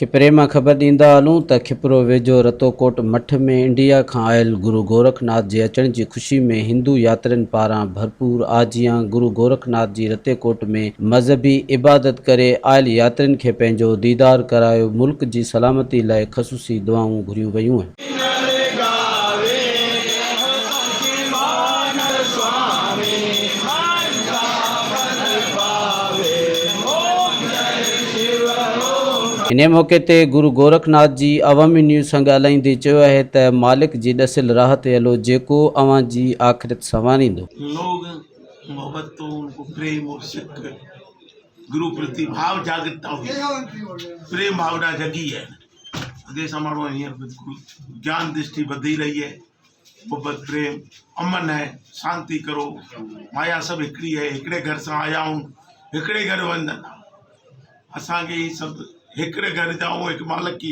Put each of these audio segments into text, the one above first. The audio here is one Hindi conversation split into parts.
खिपरे में खबर ॾींदा हलूं त खिपरो वेझो रतोकोट मठ में इंडिया खां आयल गुरु गोरखनाथ जे अचण जी ख़ुशी में हिंदू यात्रियुनि पारां भरपूर आजियां गुरु गोरखनाथ जी रतेकोट में मज़हबी इबादत करे आयल यात्रियुनि खे पंहिंजो दीदार करायो। मुल्क जी सलामती लाइ ख़सूसी दुआऊं घुरियूं वयूं आहिनि। इन मौके ते गुरु गोरखनाथ जी अवामी न्यूज़ सां ॻाल्हाईंदे चयो आहे त मालिक जी ॾसियल राह ते हलो जेको अवां जी आख़िरत संवारींदो। लोग मोहब्बत तो उनको प्रेम और सिक गुरु प्रति भाव जागृतता हुई, प्रेम भावना जगी है। अॻे सां माण्हू हींअर बिल्कुलु ज्ञान दृष्टि वधी रही है। मोहब्बत प्रेम अमन है, शांति करो, माया सभु हिकिड़ी है। हिकिड़े घर सां आया आहियूं, हिकिड़े घर वञनि। असांखे ही सभु हिकिड़े घर जाऊं, एक मालिक की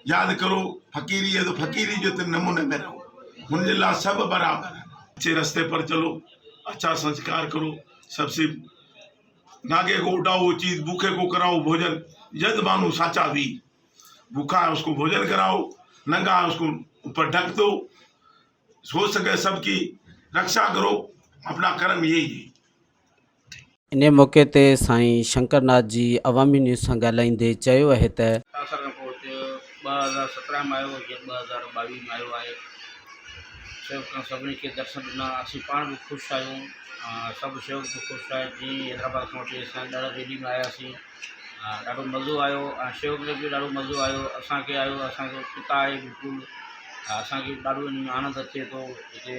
याद करो। फकीरी है तो फकीरी जो नमूने में रहो, उनके लिए सब बराबर है। अच्छे रास्ते पर चलो, अच्छा संस्कार करो, सबसे नागे को उठाओ वो चीज, भूखे को कराओ भोजन। यद मानो साचा भी भूखा है उसको भोजन कराओ, नंगा है उसको ऊपर ढक दो। हो सके सबकी रक्षा करो, अपना कर्म यही है। इन मौके ते साईं शंकरनाथ जी अवामी न्यूज़ सां ॻाल्हाईंदे चयो आहे त 2017 में आयो, 2022 में आयो है। सेवक सभी के दर्शन ॾिना, असीं पाण भी ख़ुशि आहियूं, सब सेवक भी ख़ुशि आहे। जी हैदराबाद खां वठी असां ॾाढा रेडी में आयासीं, ॾाढो मज़ो आयो। सेवक ने भी ॾाढो मज़ो आयो, असांखे आयो, असांखे पिता आहे बिल्कुलु। असांखे ॾाढो इन में आनंद अचे थो। हिते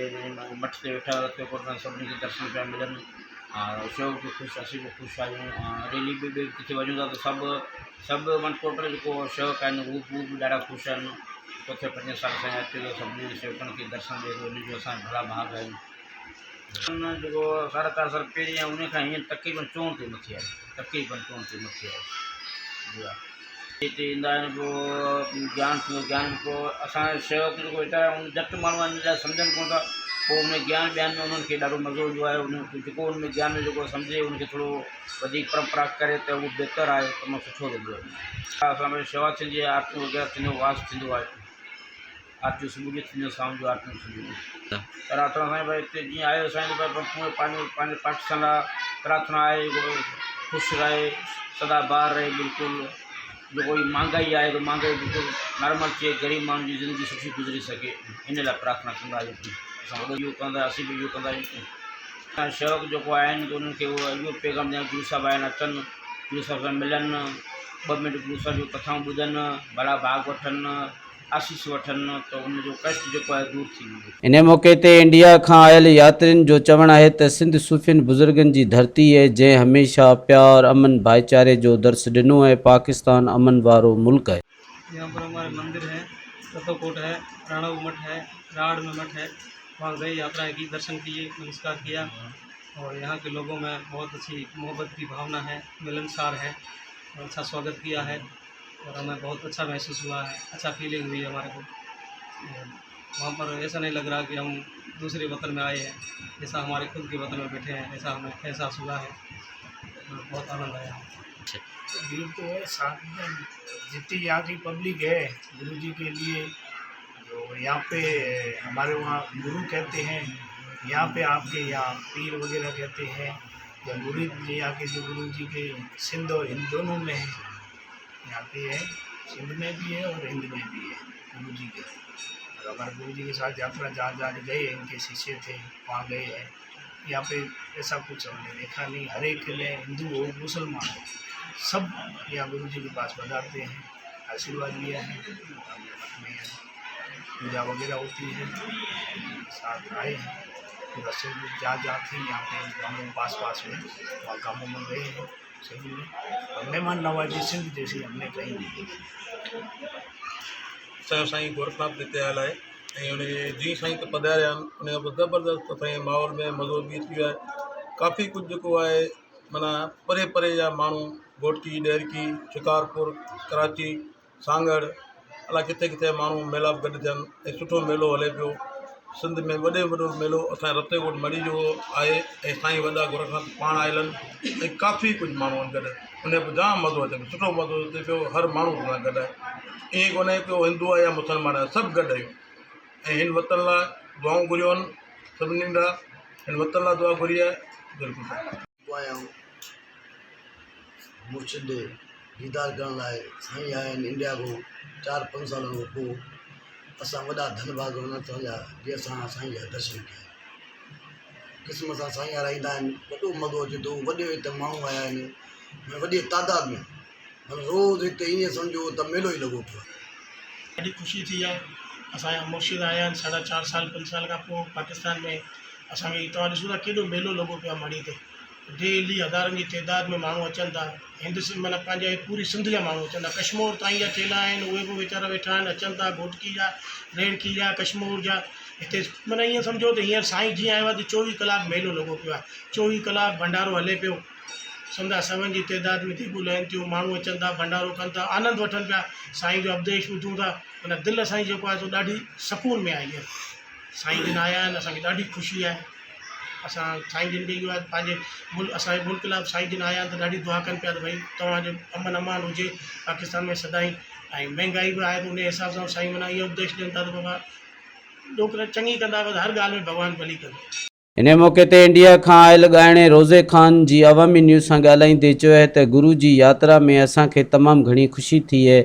मठ ते वेठा रखे पर सभिनी खे दर्शन पिया मिलनि। सेवक भी ख़ुशि, असीं भी ख़ुशि आहियूं। रैली भी ॿिए किथे वञूं था त सभु मन टोटल जेको सेवक आहिनि उहे भी ॾाढा ख़ुशि आहिनि। चौथे पंजे साल खां अचे थो, सभिनी सेवकनि खे दर्शन ॾिए थो, उनजो असां भला भाग आहियूं। जेको 4.5 साल पहिरीं आहे उन खां हींअर तक़रीबन 4 ते मथे आहे, तक़रीबन 4 ते मथे आहे। हिते ईंदा आहिनि, पोइ ज्ञान थींदो, ज्ञान पोइ असांजे सेवक जेको हितां झटि माण्हू आहिनि जा सम्झनि कोन था, पोइ उन ज्ञान ॿियनि में उन्हनि खे ॾाढो मज़ो ईंदो आहे। उनखे जेको उनमें ज्ञान में जेको सम्झे उनखे थोरो वधीक परंपरा करे त उहो बहितरु आहे, तमामु सुठो लॻंदो आहे। असां में शेवा थींदी आहे, आरती वग़ैरह थींदो, वास थींदो आहे। आरती सुबुह जो थींदियूं, शाम जो आरती थींदियूं। प्रार्थना साईं भाई हिते जीअं आहे असांजे भाई पंहिंजे पाकिस्तान लाइ प्रार्थना आहे, ख़ुशि रहे, सदा ॿार रहे बिल्कुलु। जो कोई महंगाई आहे तो महंगाई बिल्कुलु नॉर्मल थिए, ग़रीब माण्हुनि जी ज़िंदगी सुठी गुज़री सघे, इन लाइ प्रार्थना कंदा आहियूं। असां वॾो इहो कंदा, असीं बि इहो कंदा आहियूं। शेवक जेको आहिनि त उन्हनि खे उहो इहो पैगाम ॾियनि, गुरु साहिब आहिनि, अचनि गुरु साहिब सां मिलनि, 2 मिंट गुरु साहिब जूं कथाऊं ॿुधनि, भला भाग वठनि, आशीष वठनि, त उनजो कष्ट जेको आहे दूर थी वेंदो। इन मौके ते इंडिया खां आयल यात्रियुनि जो चवणु आहे त सिंध सूफ़ियुनि बुज़ुर्गनि जी धरती आहे, जंहिं हमेशह प्यार अमन भाईचारे जो दर्स ॾिनो है। पाकिस्तान अमन वारो मुल्क है। यहाँ पर हमारे मंदिर है, रतोकोट है, राणव मठ है, राड़ में मठ है। वहाँ गए, यात्रा की, दर्शन किए, नमस्कार किया और यहाँ के लोगों में बहुत अच्छी मोहब्बत की भावना है, मिलनसार है, अच्छा स्वागत किया है और हमें बहुत अच्छा महसूस हुआ है, अच्छा फीलिंग हुई है हमारे को। वहाँ पर ऐसा नहीं लग रहा कि हम दूसरे वतन में आए हैं, ऐसा हमारे खुद के वतन में बैठे हैं, ऐसा हमें एहसास हुआ है। बहुत आनंद आया। भीड़ तो है, साथ में जितनी यहाँ की पब्लिक है गुरु जी के लिए, जो यहाँ पे हमारे वहाँ गुरु कहते हैं, यहाँ पे आपके यहाँ पीर वगैरह कहते हैं, या मुरीद यहाँ के जो गुरु जी के सिंध और हिंद दोनों में है। यहाँ पे है, सिंध में भी है और हिंद में भी है गुरु जी के। और हमारे गुरु जी के साथ यात्रा जहाँ जहाँ गए, इनके शिष्य थे वहाँ गए हैं। यहाँ पे ऐसा कुछ हमने देखा नहीं, हर एक में हिंदू हो मुसलमान हो सब यहाँ गुरु जी के पास पधारते हैं, आशीर्वाद लिया है। पूजा वगैरह होती है, साथ आए हैं। पूरा सब जहाँ जहाँ थे यहाँ पे गाँवों पास में वहाँ गाँवों में गए हैं सभी में। और मेहमान नवाजी सिंध जैसी हमने कहीं नहीं देखी। साईं गोरखनाथ हिते आयल आहे ऐं उन जीअं साईं त पधारिया आहिनि, उन ज़बरदस्त साईं माहौल में मज़ो बि थी वियो आहे। काफ़ी कुझु जेको आहे माना परे परे जा माण्हू, घोटकी, ॾेरकी, शिकारपुर, कराची, सांगड़, अलाए किथे किथे माण्हू मेला बि गॾु थियनि ऐं सुठो मेलो हले पियो। सिंध में वॾे वॾो मेलो असांजे रतेकोट मढ़ी जो आहे ऐं साईं वॾा गोरखनाथ पाण आयल आहिनि ऐं काफ़ी कुझु माण्हू आहिनि गॾु उन बि जाम मज़ो अचे पियो सुठो मज़ो अचे पियो हर माण्हू सां गॾु आहे ईअं कोन्हे को हिंदू आहे या मुस्लमान आहे सभु गॾु आहियूं ऐं हिन वतन लाइ दुआऊं घुरियूं आहिनि सभिनी लाइ हिन वतन लाइ दुआ घुरी आहे बिल्कुलु आया हूँ मुर्शिद दीदार करण लाइ साईं आया आहिनि इंडिया को 4-5 सालनि खां पोइ असां वॾा धनभाग हुन जा जीअं असां साईं जा दर्शन कया क़िस्म सां साईं हलाईंदा आहिनि वॾो मज़ो अचे थो वॾे हिते माण्हू आया आहिनि वॾी तादाद में मतिलबु रोज़ु हिते ईअं सम्झो त मेलो ई लॻो पियो आहे। ॾाढी ख़ुशी थी आहे असांजा मुर्शिद आया आहिनि 4.5 साल 5 साल खां पोइ पाकिस्तान में असांखे तव्हां ॾिसो था केॾो मेलो लॻो पियो आहे मढ़ी ते डेली हज़ारनि जी तइदाद में माण्हू अचनि था हिंदुस्तान माना पंहिंजे पूरी सिंध जा माण्हू अचनि था कश्मीर ताईं जा चेला आहिनि उहे बि वीचारा वेठा आहिनि अचनि था घोटकी जा रेणकी जा कश्मीर जा हिते माना ईअं सम्झो त हींअर साईं जीअं आयो आहे त 24 कलाक मेलो लॻो पियो आहे 24 कलाक भंडारो हले पियो सम्झा सभनि जी तइदाद में दीपूं लहनि थियूं माण्हू अचनि था भंडारो कनि था आनंद वठनि पिया साईं जो उपदेश ॿुधूं था माना दिलि असांजी जेको आहे सो ॾाढी सुकून में आहे हींअर साईं जिन आया आहिनि असांखे ॾाढी ख़ुशी आहे असां साईं जिन खे इहो आहे पंहिंजे असांजे मुल्क लाइ साईं जिन आया आहिनि त ॾाढी दुआ कनि पिया त भई तव्हांजो अमन अमान हुजे पाकिस्तान में सदाईं ऐं महांगाई बि आहे त उन हिसाब सां साईं माना इहो उपदेश ॾियनि था त बाबा ॾोकरा चङी कंदा हर ॻाल्हि में भॻवानु भली कंदो। इन मौक़े ते इंडिया खां आयल ॻाइणे रोज़े ख़ान जी अवामी न्यूज़ सां ॻाल्हाईंदे चयो आहे त गुरू जी यात्रा में असांखे तमामु घणी ख़ुशी थी आहे।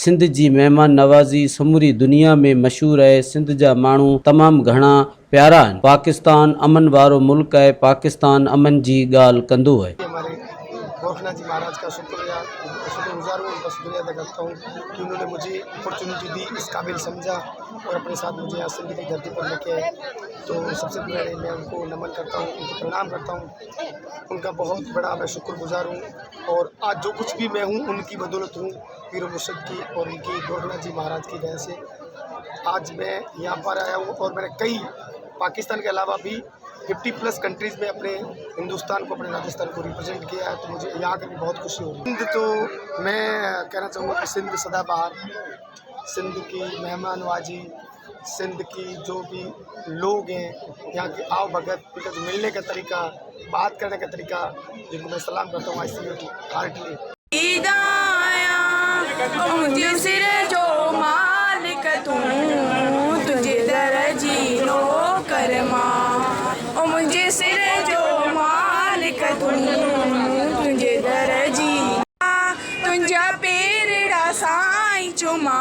सिंध जी महिमान नवाज़ी समूरी दुनिया में मशहूरु आहे। सिंध जा माण्हू तमामु घणा प्यारा आहिनि। पाकिस्तान अमन वारो मुल्क आहे। पाकिस्तान अमन जी ॻाल्हि कंदो आहे। हमारे गोरखनाथ जी महाराज का शुक्रगुजार हूँ बस दुनिया अदा करता हूँ कि उन्होंने मुझे अपॉर्चुनिटी दी इस काबिल समझा और अपने साथ मुझे यहाँ सिंध की धरती पर लेके आए। तो सबसे पहले मैं उनको नमन करता हूँ उनको प्रणाम करता हूँ उनका बहुत बड़ा मैं शुक्रगुजार हूँ और आज जो कुछ भी मैं हूँ उनकी बदौलत हूँ पीर मुर्शिद की और उनकी गोरखनाथ जी महाराज की वजह से आज मैं यहाँ पर आया हूँ और मैंने कई पाकिस्तान के अलावा भी 50+ कंट्रीज़ में अपने हिंदुस्तान को अपने राजस्थान को रिप्रेजेंट किया है। तो मुझे यहाँ कर भी बहुत खुशी हो रही है। सिंध तो मैं कहना चाहूँगा कि सिंध सदाबहार सिंध की मेहमान नवाजी सिंध की जो भी लोग हैं यहाँ के आओ भगत उनका जो मिलने का तरीका बात करने का तरीका जिनको मैं सलाम करता हूँ ICU हार्टली मुझे सिर जो मालिक तू तुझे दरजी नो करमा ओ मुझे सिर जो मालिक तू तुझे दरजी तुझा पेरड़ा साईं चुमा।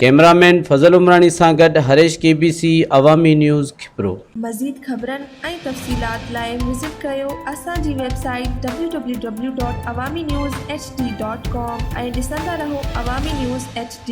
कैमरामैन फज़ल उमरानी सां गॾु हरेश KBC अवामी न्यूज़ खिपरो। मज़ीद ख़बरनि ऐं तफ़सीलात लाइ विज़िट कयो असांजी वेबसाइट www.awamiNewsHD.com ऐं ॾिसंदा रहो अवामी न्यूज़ HD।